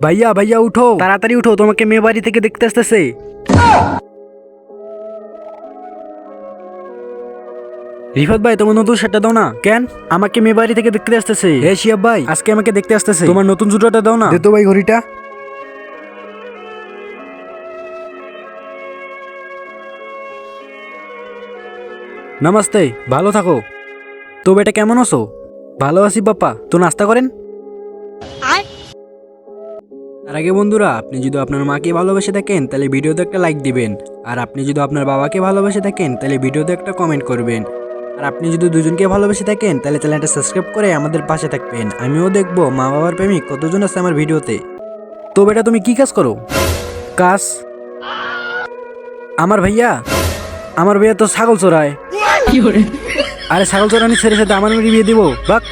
ভাইয়া ভাইয়া উঠো, তাড়াতাড়ি উঠো, তোমাকে মেয়ে বাড়ি থেকে দেখতে আসতেছে। রিফাত ভাই, তোমার নতুন শার্টটা দাও না। কেন? আমাকে মেয়ে বাড়ি থেকে দেখতে আসতেছে। হে শিয়াব ভাই, আজকে আমাকে দেখতে আসতেছে, তোমার নতুন জুতোটা দাও না। দে তো ভাই ঘড়িটা। নমস্তে, ভালো থাকো। তো বেটা কেমন আছো? ভালো আছি বাপ্পা, তো নাস্তা করেন। তার আগে বন্ধুরা, আপনি যদি আপনার মাকে ভালোবেসে থাকেন তাহলে ভিডিওতে একটা লাইক দিবেন, আর আপনি যদি আপনার বাবাকে ভালোবেসে থাকেন তাহলে ভিডিওতে একটা কমেন্ট করবেন, আর আপনি যদি দুজনকে ভালোবেসে থাকেন তাহলে চ্যানেলটা সাবস্ক্রাইব করে আমাদের পাশে থাকবেন। আমিও দেখবো মা বাবার প্রেমিক কতজন আছে আমার ভিডিওতে। তো বেটা তুমি কি কাজ করো? কাজ? আমার ভাইয়া তো ছাগল চড়ায়। আরে ছাগল চড়ানি ছেড়ে সাথে আমার মেয়ে বিয়ে দিব বাক।